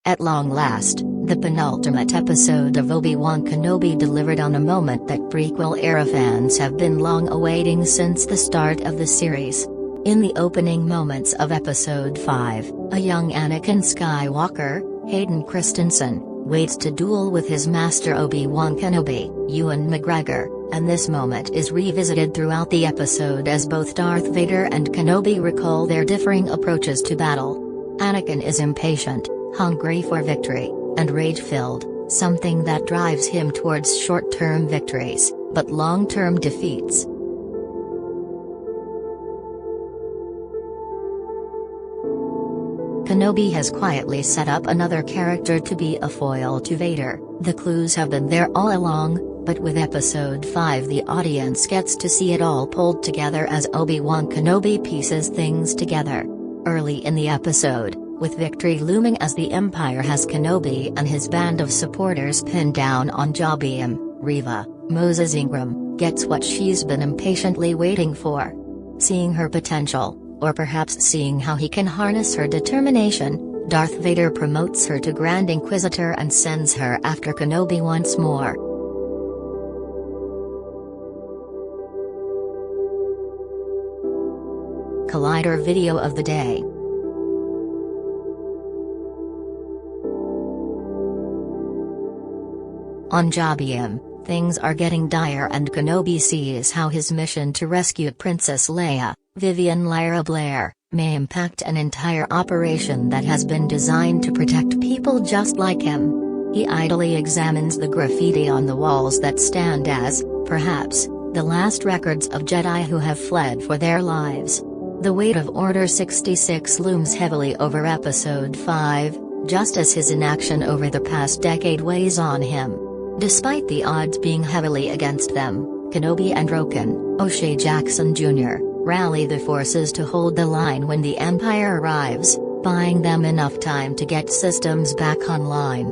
At long last, the penultimate episode of Obi-Wan Kenobi delivered on a moment that Prequel Era fans have been long awaiting since the start of the series. In the opening moments of Episode 5, a young Anakin Skywalker, Hayden Christensen, waits to duel with his Master Obi-Wan Kenobi, Ewan McGregor, and this moment is revisited throughout the episode as both Darth Vader and Kenobi recall their differing approaches to battle. Anakin is impatient, hungry for victory, and rage-filled, something that drives him towards short-term victories, but long-term defeats. Kenobi has quietly set up another character to be a foil to Vader. The clues have been there all along, but with Episode 5 the audience gets to see it all pulled together as Obi-Wan Kenobi pieces things together. Early in the episode, with victory looming as the Empire has Kenobi and his band of supporters pinned down on Jabiim, Reva, Moses Ingram, gets what she's been impatiently waiting for. Seeing her potential, or perhaps seeing how he can harness her determination, Darth Vader promotes her to Grand Inquisitor and sends her after Kenobi once more. Collider video of the day. On Jabiim, things are getting dire and Kenobi sees how his mission to rescue Princess Leia, Vivian Lyra Blair, may impact an entire operation that has been designed to protect people just like him. He idly examines the graffiti on the walls that stand as, perhaps, the last records of Jedi who have fled for their lives. The weight of Order 66 looms heavily over Episode 5, just as his inaction over the past decade weighs on him. Despite the odds being heavily against them, Kenobi and Roken, O'Shea Jackson Jr., rally the forces to hold the line when the Empire arrives, buying them enough time to get systems back online.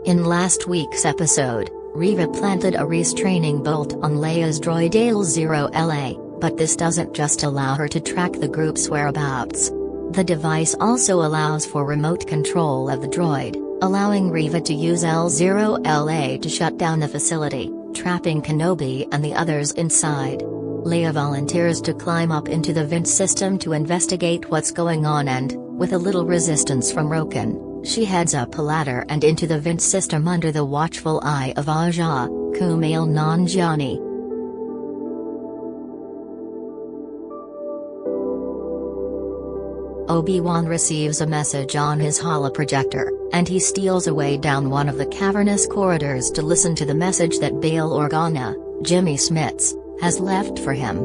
In last week's episode, Reva planted a restraining bolt on Leia's droid AL-0LA, but this doesn't just allow her to track the group's whereabouts. The device also allows for remote control of the droid, allowing Reva to use L0LA to shut down the facility, trapping Kenobi and the others inside. Leia volunteers to climb up into the vent system to investigate what's going on and, with a little resistance from Roken, she heads up a ladder and into the vent system under the watchful eye of Aja, Kumail Nanjiani. Obi-Wan receives a message on his holoprojector, and he steals away down one of the cavernous corridors to listen to the message that Bail Organa, Jimmy Smits, has left for him.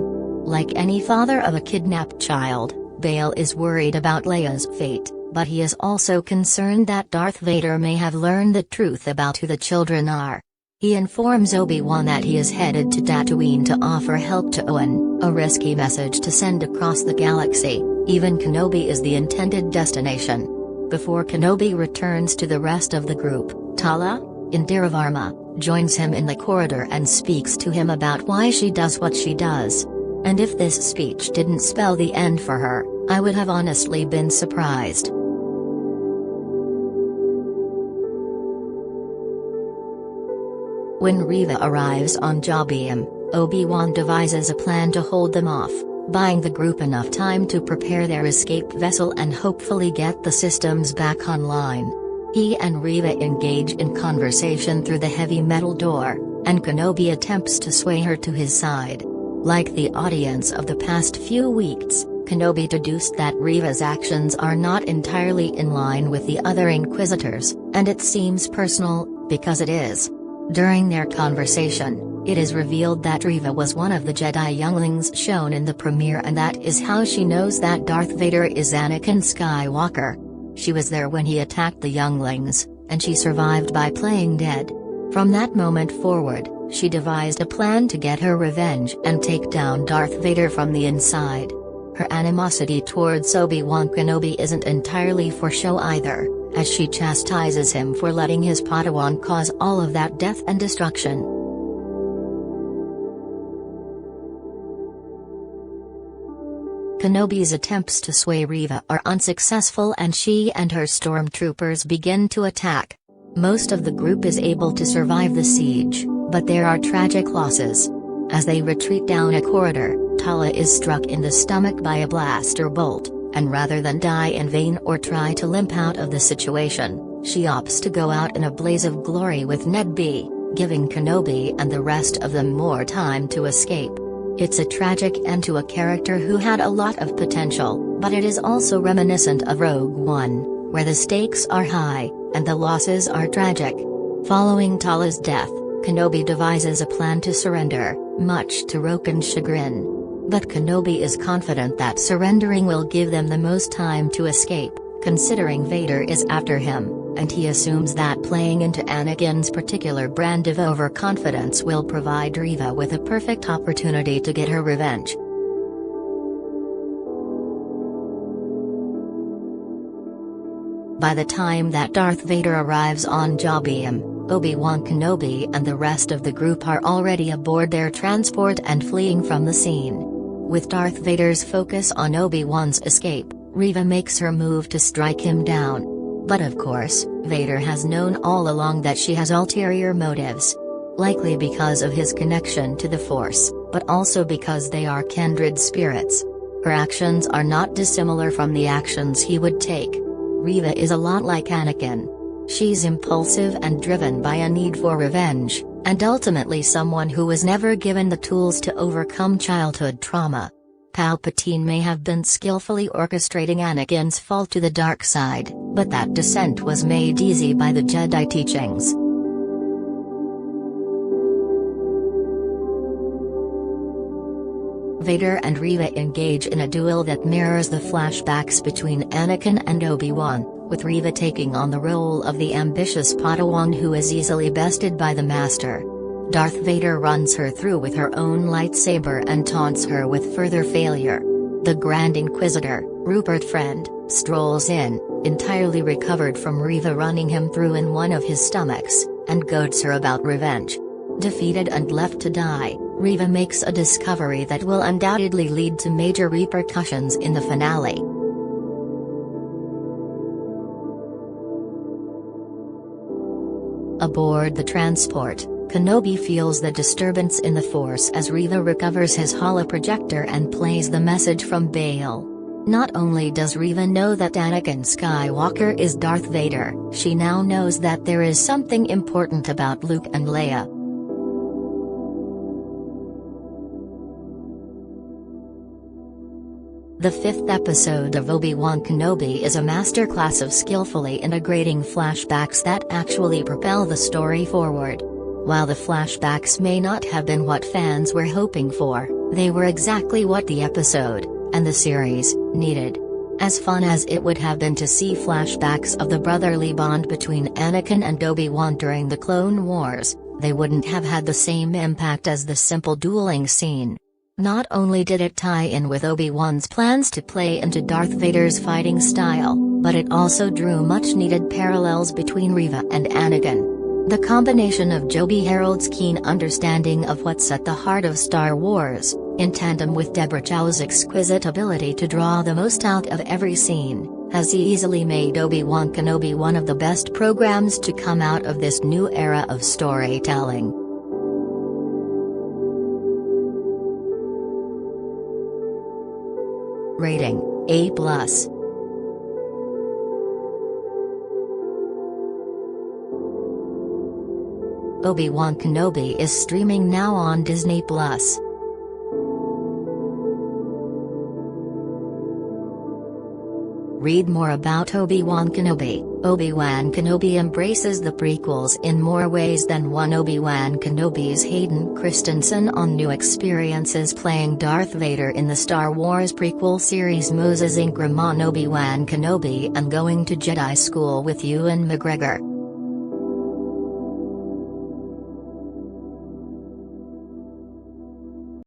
Like any father of a kidnapped child, Bail is worried about Leia's fate, but he is also concerned that Darth Vader may have learned the truth about who the children are. He informs Obi-Wan that he is headed to Tatooine to offer help to Owen, a risky message to send across the galaxy. Even Kenobi is the intended destination. Before Kenobi returns to the rest of the group, Tala, Indira Varma, joins him in the corridor and speaks to him about why she does what she does. And if this speech didn't spell the end for her, I would have honestly been surprised. When Reva arrives on Jabiim, Obi-Wan devises a plan to hold them off, buying the group enough time to prepare their escape vessel and hopefully get the systems back online. He and Reva engage in conversation through the heavy metal door, and Kenobi attempts to sway her to his side. Like the audience of the past few weeks, Kenobi deduced that Reva's actions are not entirely in line with the other Inquisitors, and it seems personal, because it is. During their conversation, it is revealed that Reva was one of the Jedi younglings shown in the premiere, and that is how she knows that Darth Vader is Anakin Skywalker. She was there when he attacked the younglings, and she survived by playing dead. From that moment forward, she devised a plan to get her revenge and take down Darth Vader from the inside. Her animosity towards Obi-Wan Kenobi isn't entirely for show either, as she chastises him for letting his Padawan cause all of that death and destruction. Kenobi's attempts to sway Reva are unsuccessful and she and her stormtroopers begin to attack. Most of the group is able to survive the siege, but there are tragic losses. As they retreat down a corridor, Tala is struck in the stomach by a blaster bolt, and rather than die in vain or try to limp out of the situation, she opts to go out in a blaze of glory with Ned B, giving Kenobi and the rest of them more time to escape. It's a tragic end to a character who had a lot of potential, but it is also reminiscent of Rogue One, where the stakes are high, and the losses are tragic. Following Tala's death, Kenobi devises a plan to surrender, much to Roken's chagrin. But Kenobi is confident that surrendering will give them the most time to escape, considering Vader is after him, and he assumes that playing into Anakin's particular brand of overconfidence will provide Reva with a perfect opportunity to get her revenge. By the time that Darth Vader arrives on Jabiim, Obi-Wan Kenobi and the rest of the group are already aboard their transport and fleeing from the scene. With Darth Vader's focus on Obi-Wan's escape, Reva makes her move to strike him down. But of course, Vader has known all along that she has ulterior motives. Likely because of his connection to the Force, but also because they are kindred spirits. Her actions are not dissimilar from the actions he would take. Reva is a lot like Anakin. She's impulsive and driven by a need for revenge, and ultimately someone who was never given the tools to overcome childhood trauma. Palpatine may have been skillfully orchestrating Anakin's fall to the dark side, but that descent was made easy by the Jedi teachings. Vader and Reva engage in a duel that mirrors the flashbacks between Anakin and Obi-Wan, with Reva taking on the role of the ambitious Padawan who is easily bested by the Master. Darth Vader runs her through with her own lightsaber and taunts her with further failure. The Grand Inquisitor, Rupert Friend, strolls in, entirely recovered from Reva running him through in one of his stomachs, and goads her about revenge. Defeated and left to die, Reva makes a discovery that will undoubtedly lead to major repercussions in the finale. Aboard the transport, Kenobi feels the disturbance in the Force as Reva recovers his holoprojector and plays the message from Bail. Not only does Reva know that Anakin Skywalker is Darth Vader, she now knows that there is something important about Luke and Leia. The fifth episode of Obi-Wan Kenobi is a masterclass of skillfully integrating flashbacks that actually propel the story forward. While the flashbacks may not have been what fans were hoping for, they were exactly what the episode, and the series, needed. As fun as it would have been to see flashbacks of the brotherly bond between Anakin and Obi-Wan during the Clone Wars, they wouldn't have had the same impact as the simple dueling scene. Not only did it tie in with Obi-Wan's plans to play into Darth Vader's fighting style, but it also drew much-needed parallels between Reva and Anakin. The combination of Joby Harold's keen understanding of what's at the heart of Star Wars, in tandem with Deborah Chow's exquisite ability to draw the most out of every scene, has easily made Obi-Wan Kenobi one of the best programs to come out of this new era of storytelling. Rating: A+. Obi-Wan Kenobi is streaming now on Disney+. Read more about Obi-Wan Kenobi. Obi-Wan Kenobi embraces the prequels in more ways than one. Obi-Wan Kenobi's Hayden Christensen on new experiences playing Darth Vader in the Star Wars prequel series. Moses Ingram on Obi-Wan Kenobi and going to Jedi school with Ewan McGregor.